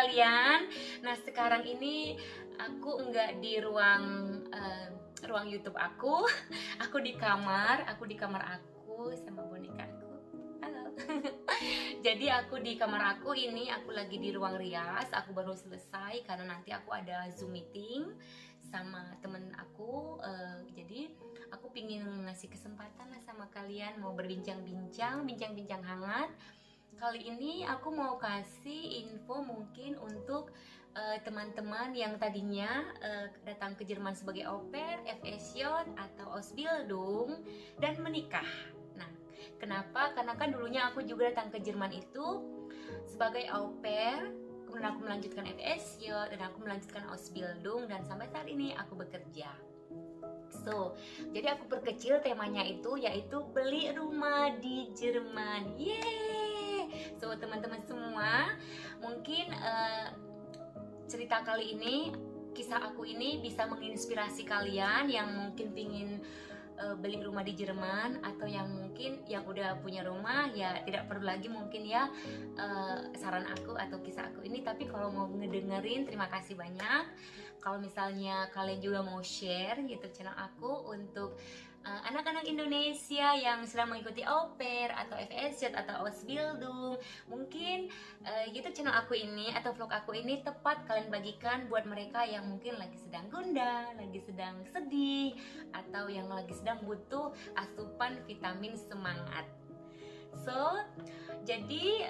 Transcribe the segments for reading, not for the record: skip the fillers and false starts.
kalian. Nah sekarang ini aku nggak di ruang YouTube aku. Aku di kamar aku sama boneka aku. Halo. Jadi aku di kamar aku ini, aku lagi di ruang rias. Aku baru selesai karena nanti aku ada Zoom meeting sama temen aku. Jadi aku pingin ngasih kesempatan lah sama kalian, mau bincang-bincang hangat. Kali ini aku mau kasih info mungkin untuk teman-teman yang tadinya datang ke Jerman sebagai au pair, FSJ atau Ausbildung dan menikah. Nah, kenapa? Karena kan dulunya aku juga datang ke Jerman itu sebagai au pair, kemudian aku melanjutkan FSJ dan aku melanjutkan Ausbildung dan sampai saat ini aku bekerja. Jadi aku perkecil temanya itu yaitu beli rumah di Jerman. Yeay! Teman-teman semua, mungkin cerita kali ini, kisah aku ini bisa menginspirasi kalian yang mungkin pingin beli rumah di Jerman, atau yang mungkin yang udah punya rumah ya tidak perlu lagi mungkin ya saran aku atau kisah aku ini. Tapi kalau mau ngedengerin, terima kasih banyak. Kalau misalnya kalian juga mau share YouTube channel aku untuk anak-anak Indonesia yang sedang mengikuti au pair atau FSJ atau Ausbildung, mungkin YouTube channel aku ini atau vlog aku ini tepat kalian bagikan buat mereka yang mungkin lagi sedang gundah, lagi sedang sedih, atau yang lagi sedang butuh asupan vitamin semangat. Jadi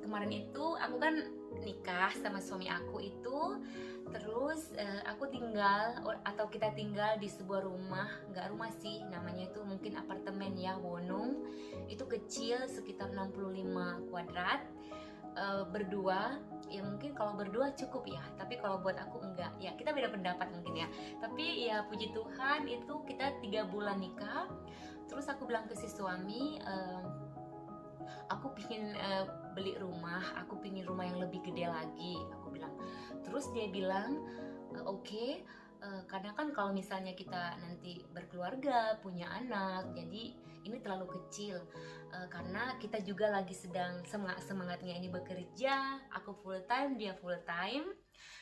kemarin itu aku kan nikah sama suami aku itu, terus aku tinggal atau kita tinggal di sebuah rumah, nggak rumah sih, namanya itu mungkin apartemen ya, Wohnung. Itu kecil, sekitar 65 kuadrat, berdua. Ya mungkin kalau berdua cukup ya, tapi kalau buat aku enggak. Ya kita beda pendapat mungkin ya. Tapi ya puji Tuhan itu kita 3 bulan nikah. Terus aku bilang ke si suami, aku pingin beli rumah, aku pingin rumah yang lebih gede lagi, aku bilang. Terus dia bilang oke, karena kan kalau misalnya kita nanti berkeluarga, punya anak, jadi ini terlalu kecil, karena kita juga lagi sedang semangatnya ini bekerja, aku full time, dia full time.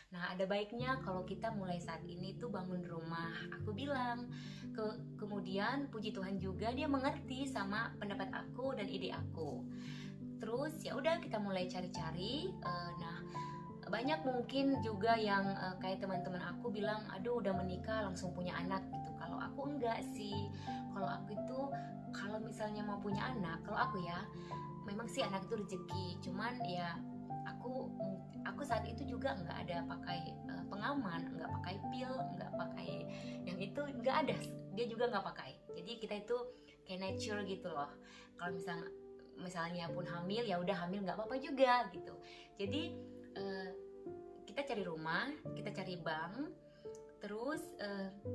Nah ada baiknya kalau kita mulai saat ini tuh bangun rumah, aku bilang. Kemudian puji Tuhan juga dia mengerti sama pendapat aku dan ide aku. Terus ya udah kita mulai cari-cari. Nah banyak mungkin juga yang kayak teman-teman aku bilang, aduh udah menikah langsung punya anak gitu. Kalau aku enggak sih. Kalau aku itu kalau misalnya mau punya anak, kalau aku ya memang sih anak itu rezeki. Cuman ya aku saat itu juga nggak ada pakai pengaman, nggak pakai pil, nggak pakai yang itu, nggak ada. Dia juga nggak pakai. Jadi kita itu kayak nature gitu loh. Kalau misalnya pun hamil ya udah hamil, nggak apa-apa juga gitu. Jadi kita cari rumah, kita cari bank. Terus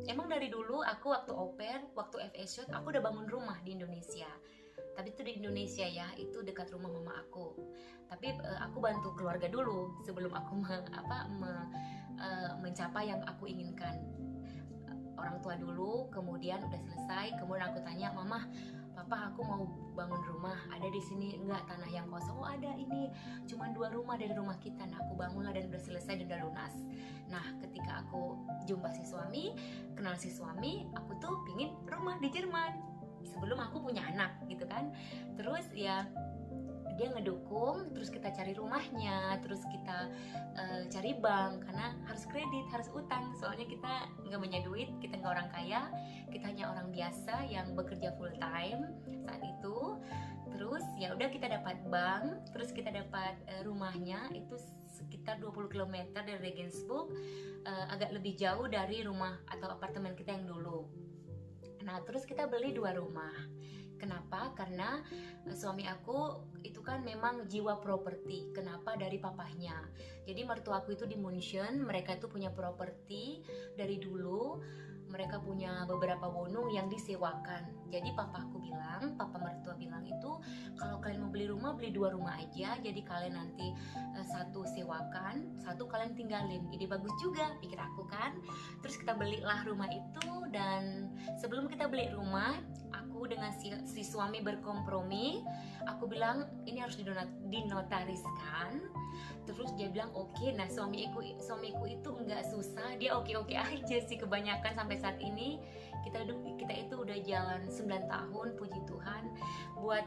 emang dari dulu aku waktu au pair, waktu FSJ aku udah bangun rumah di Indonesia. Tapi itu di Indonesia ya, itu dekat rumah mama aku. Tapi aku bantu keluarga dulu sebelum aku mencapai yang aku inginkan. Orang tua dulu, kemudian udah selesai, kemudian aku tanya, mama, papa aku mau bangun rumah, ada di sini enggak tanah yang kosong? Oh ada, ini cuma 2 rumah dari rumah kita. Nah aku bangunlah dan udah selesai dan udah lunas. Nah ketika aku jumpa si suami, kenal si suami, aku tuh pingin rumah di Jerman sebelum aku punya anak gitu kan. Terus ya dia ngedukung, terus kita cari rumahnya, terus kita cari bank karena harus kredit, harus utang, soalnya kita nggak punya duit, kita nggak orang kaya, kita hanya orang biasa yang bekerja full time saat itu. Terus ya udah kita dapat bank, terus kita dapat rumahnya itu sekitar 20 km dari Regensburg, agak lebih jauh dari rumah atau apartemen kita yang dulu. Nah terus kita beli 2 rumah. Kenapa? Karena suami aku itu kan memang jiwa properti. Kenapa? Dari papahnya. Jadi mertuaku itu di München, mereka itu punya properti dari dulu. Mereka punya beberapa wohnung yang disewakan. Jadi papa mertua bilang itu, kalau kalian mau beli rumah, beli 2 rumah aja. Jadi kalian nanti satu sewakan, satu kalian tinggalin. Ide bagus juga, pikir aku kan. Terus kita belilah rumah itu, dan sebelum kita beli rumah, aku dengan si suami berkompromi. Aku bilang ini harus dinotariskan. Terus dia bilang oke. Nah suamiku itu nggak susah, dia oke aja sih kebanyakan sampai saat ini. Kita itu udah jalan 9 tahun, puji Tuhan. Buat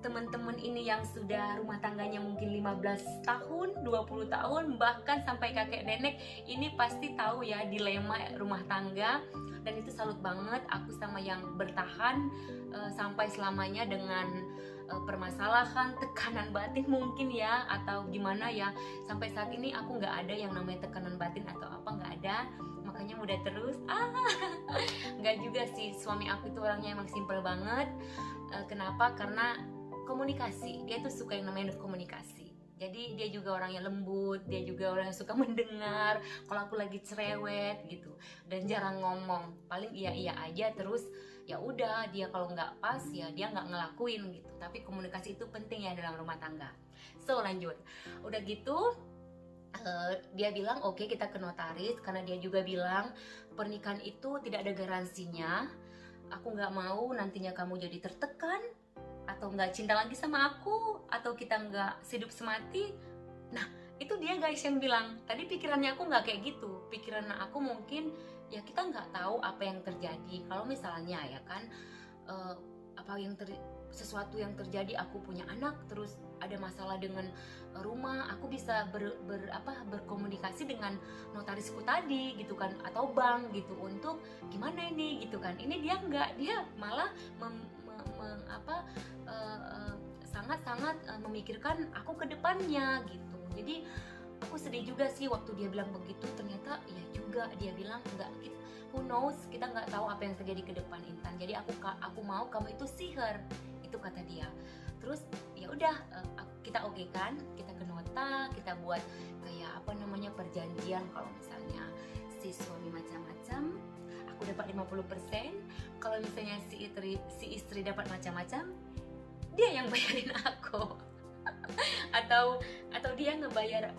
teman-teman ini yang sudah rumah tangganya mungkin 15 tahun, 20 tahun, bahkan sampai kakek nenek, ini pasti tahu ya dilema rumah tangga. Dan itu salut banget aku sama yang bertahan sampai selamanya dengan permasalahan, tekanan batin mungkin ya, atau gimana ya. Sampai saat ini aku nggak ada yang namanya tekanan batin atau apa, nggak ada. Makanya mudah terus. Nggak juga sih, suami aku itu orangnya emang simple banget. Kenapa? Karena komunikasi, dia tuh suka yang namanya komunikasi. Jadi dia juga orang yang lembut, dia juga orang yang suka mendengar kalau aku lagi cerewet gitu, dan jarang ngomong, paling iya aja. Terus ya udah, dia kalau nggak pas ya dia nggak ngelakuin gitu. Tapi komunikasi itu penting ya dalam rumah tangga. So lanjut, udah gitu dia bilang oke, kita ke notaris, karena dia juga bilang pernikahan itu tidak ada garansinya. Aku nggak mau nantinya kamu jadi tertekan atau nggak cinta lagi sama aku, atau kita nggak hidup semati. Nah itu dia guys yang bilang, tadi pikirannya aku nggak kayak gitu. Pikiran aku mungkin ya kita nggak tahu apa yang terjadi. Kalau misalnya ya kan sesuatu yang terjadi, aku punya anak terus ada masalah dengan rumah, aku bisa berkomunikasi dengan notarisku tadi gitu kan, atau bank gitu, untuk gimana ini gitu kan. Ini dia nggak, dia malah sangat-sangat memikirkan aku ke depannya gitu. Jadi aku sedih juga sih waktu dia bilang begitu. Ternyata ya juga dia bilang enggak, who knows, kita nggak tahu apa yang terjadi ke depan, Intan. Jadi aku mau kamu itu sihir, itu kata dia. Terus ya udah, kita oke kan, kita ke nota, kita buat kayak perjanjian. Kalau misalnya si suami macam-macam, aku dapat 50%. Kalau misalnya si istri dapat macam-macam, dia yang bayarin aku. atau dia ngebayar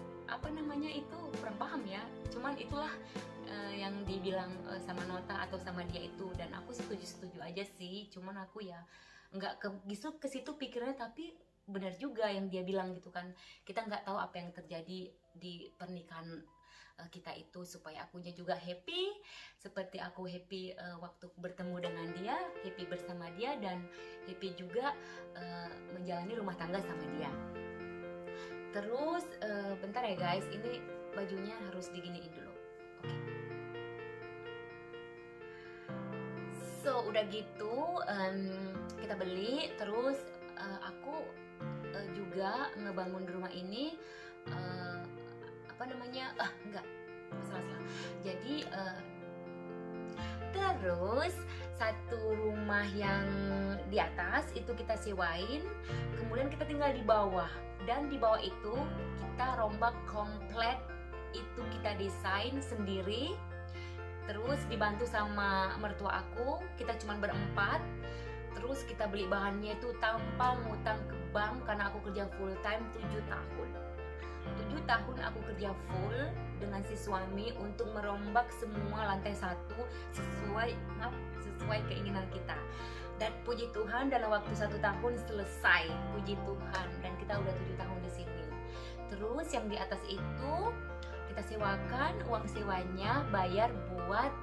itu, kurang paham ya. Cuman itulah yang dibilang sama nota atau sama dia itu, dan aku setuju aja sih. Cuman aku ya nggak ke situ pikirannya, tapi benar juga yang dia bilang gitu kan, kita nggak tahu apa yang terjadi di pernikahan kita itu, supaya akunya juga happy seperti aku happy waktu bertemu dengan dia, happy bersama dia, dan happy juga menjalani rumah tangga sama dia. Terus bentar ya guys, ini bajunya harus diginiin dulu. Oke. So udah gitu kita beli, terus aku juga ngebangun rumah ini. Salah. Jadi terus satu rumah yang di atas itu kita sewain, kemudian kita tinggal di bawah, dan di bawah itu kita rombak komplit, itu kita desain sendiri. Terus dibantu sama mertua aku, kita cuma berempat. Terus kita beli bahannya itu tanpa ngutang ke bank, karena aku kerja full time 7 tahun. 7 tahun aku kerja full dengan si suami untuk merombak semua lantai 1 sesuai keinginan kita. Dan puji Tuhan dalam waktu 1 tahun selesai, puji Tuhan, dan kita udah 7 tahun di sini. Terus yang di atas itu kita sewakan, uang sewanya bayar buat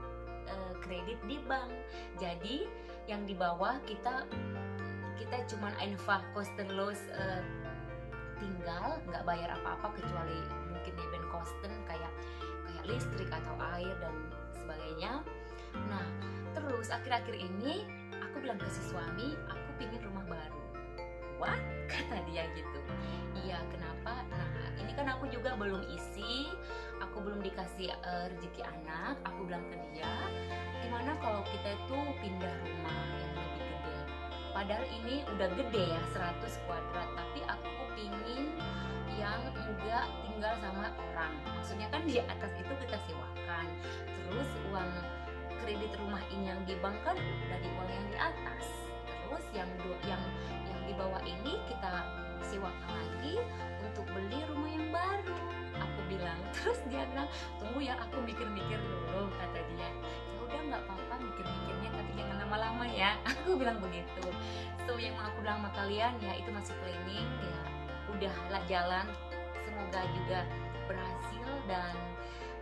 kredit di bank. Jadi yang di bawah kita cuman einfach kostenlos tinggal, nggak bayar apa-apa kecuali mungkin event kosten kayak listrik atau air dan sebagainya. Nah terus akhir-akhir ini aku bilang ke si suami, aku pingin rumah baru. What? Kata dia gitu. Iya, kenapa? Nah ini kan aku juga belum isi, aku belum dikasih rezeki anak. Aku bilang ke dia, gimana kalau kita itu pindah rumah yang lebih gede. Padahal ini udah gede ya, 100 kuadrat, tapi aku pingin yang enggak tinggal sama orang. Maksudnya kan di atas itu kita sewakan, terus uang kredit rumah ini yang di bank kan dari uang yang di atas. Terus yang di bawah ini kita sewakan lagi untuk beli rumah yang baru. Aku bilang, terus dia bilang, tunggu ya, aku mikir-mikir dulu, kata dia. Ya udah nggak apa-apa mikir-mikirnya, tapi jangan lama-lama ya. ya. Aku bilang begitu. So yang mau aku bilang sama kalian ya, itu masih planning ya, udahlah jalan. Semoga juga berhasil dan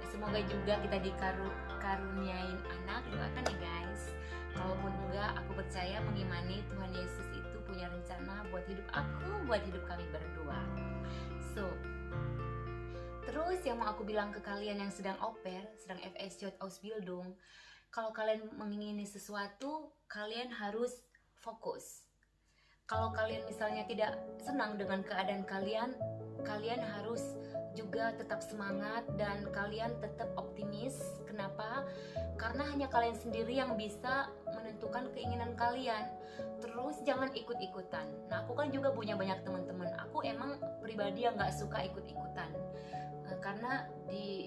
semoga juga kita dikaruniain anak. Doakan ya guys. Kalaupun enggak, aku percaya mengimani Tuhan Yesus itu punya rencana buat hidup aku, buat hidup kami berdua. So terus yang mau aku bilang ke kalian yang sedang au pair, sedang FSJ Ausbildung, kalau kalian mengingini sesuatu, kalian harus fokus. Kalau kalian misalnya tidak senang dengan keadaan kalian, kalian harus juga tetap semangat dan kalian tetap optimis. Kenapa? Karena hanya kalian sendiri yang bisa menentukan keinginan kalian. Terus jangan ikut-ikutan. Nah, aku kan juga punya banyak teman-teman. Aku emang pribadi yang gak suka ikut-ikutan. Karena di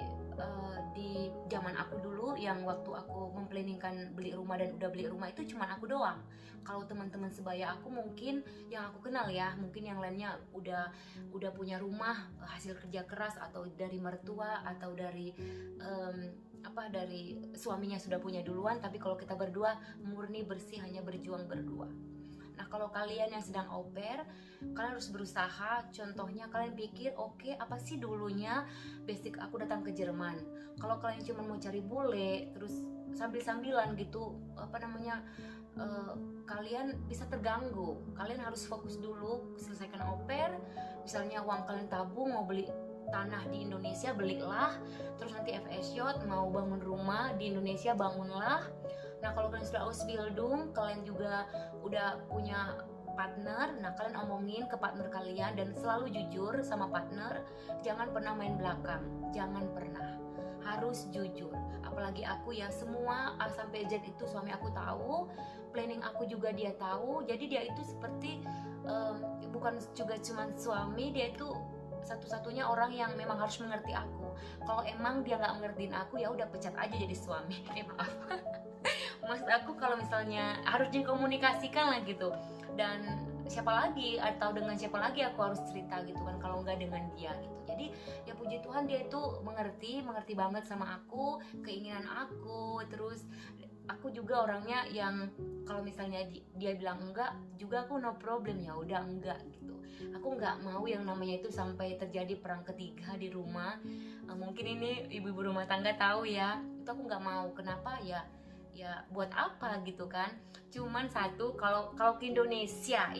zaman aku dulu yang waktu aku memplanningkan beli rumah dan udah beli rumah itu cuma aku doang. Kalau teman-teman sebaya aku mungkin yang aku kenal ya, mungkin yang lainnya udah punya rumah hasil kerja keras atau dari mertua atau dari dari suaminya sudah punya duluan. Tapi kalau kita berdua murni bersih, hanya berjuang berdua. Nah, kalau kalian yang sedang au pair, kalian harus berusaha. Contohnya kalian pikir, oke, apa sih dulunya basic aku datang ke Jerman. Kalau kalian cuma mau cari bule, terus sambil-sambilan gitu, kalian bisa terganggu. Kalian harus fokus dulu, selesaikan au pair. Misalnya uang kalian tabung, mau beli tanah di Indonesia, belilah. Terus nanti FSJ, mau bangun rumah di Indonesia, bangunlah. Nah, kalau kalian sudah Ausbildung, kalian juga udah punya partner. Nah, kalian omongin ke partner kalian dan selalu jujur sama partner. Jangan pernah main belakang, jangan pernah. Harus jujur. Apalagi aku ya, semua A sampai Z itu suami aku tahu, planning aku juga dia tahu. Jadi dia itu seperti bukan juga cuma suami, dia itu satu-satunya orang yang memang harus mengerti aku. Kalau emang dia nggak ngertiin aku, ya udah pecat aja jadi suami. Maaf. Maksud aku kalau misalnya harus dikomunikasikan lah gitu. Dan siapa lagi atau dengan siapa lagi aku harus cerita gitu kan kalau nggak dengan dia gitu. Jadi ya puji Tuhan dia itu mengerti banget sama aku, keinginan aku. Terus aku juga orangnya yang kalau misalnya dia bilang enggak juga aku no problem, ya udah enggak gitu. Aku nggak mau yang namanya itu sampai terjadi perang ketiga di rumah. Mungkin ini ibu-ibu rumah tangga tahu ya, itu aku nggak mau. Kenapa ya buat apa gitu kan. Cuman satu, kalau ke Indonesia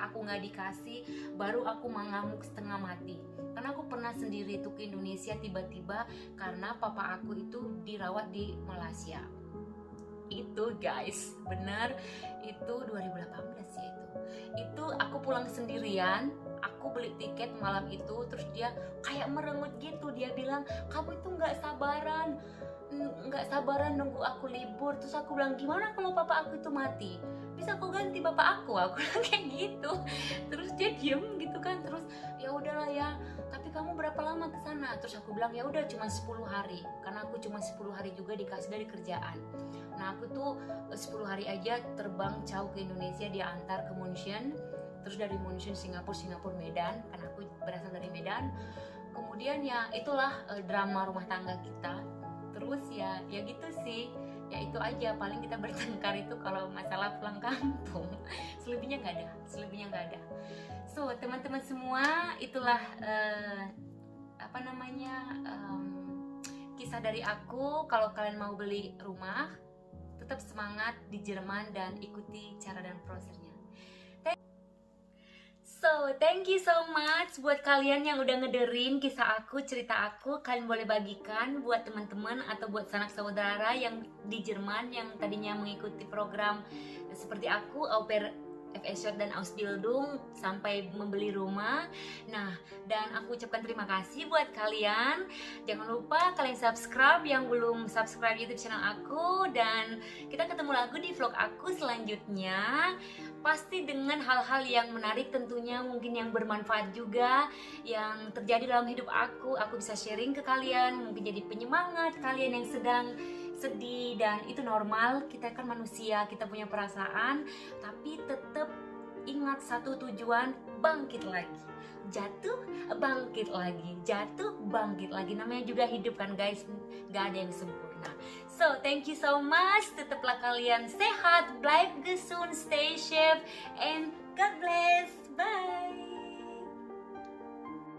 aku nggak dikasih, baru aku mengamuk setengah mati. Karena aku pernah sendiri tuh ke Indonesia tiba-tiba karena papa aku itu dirawat di Malaysia. Itu guys, bener, itu 2018 ya itu aku pulang sendirian. Aku beli tiket malam itu, terus dia kayak merengut gitu. Dia bilang, kamu itu nggak sabaran nunggu aku libur. Terus aku bilang, gimana kalau papa aku itu mati? Bisa kau ganti bapak aku bilang kayak gitu. Terus dia diem gitu kan. Terus ya udahlah ya, tapi kamu berapa lama ke sana? Terus aku bilang ya udah cuma 10 hari. Karena aku cuma 10 hari juga dikasih dari kerjaan. Nah, aku tuh 10 hari aja terbang jauh ke Indonesia, dia antar ke München. Terus dari München Singapura Medan, karena aku berasal dari Medan. Kemudian ya itulah drama rumah tangga kita. Terus ya gitu sih. Ya itu aja, paling kita bertengkar itu kalau masalah pulang kampung. Selebihnya nggak ada. So teman-teman semua, itulah kisah dari aku. Kalau kalian mau beli rumah, tetap semangat di Jerman dan ikuti cara dan prosesnya. So, thank you so much buat kalian yang udah ngederin kisah aku, cerita aku. Kalian boleh bagikan buat teman-teman atau buat sanak saudara yang di Jerman yang tadinya mengikuti program seperti aku, au pair FSJ dan Ausbildung sampai membeli rumah. Nah, dan aku ucapkan terima kasih buat kalian. Jangan lupa kalian subscribe yang belum subscribe YouTube channel aku, dan kita ketemu lagi di vlog aku selanjutnya. Pasti dengan hal-hal yang menarik tentunya, mungkin yang bermanfaat juga yang terjadi dalam hidup aku bisa sharing ke kalian, mungkin jadi penyemangat kalian yang sedang sedih. Dan itu normal, kita kan manusia, kita punya perasaan, tapi tetap ingat satu tujuan, bangkit lagi. Jatuh, bangkit lagi. Jatuh, bangkit lagi. Namanya juga hidup kan guys, gak ada yang sempurna. So thank you so much. Tetaplah kalian sehat, bleib gesund, stay safe, and God bless. Bye.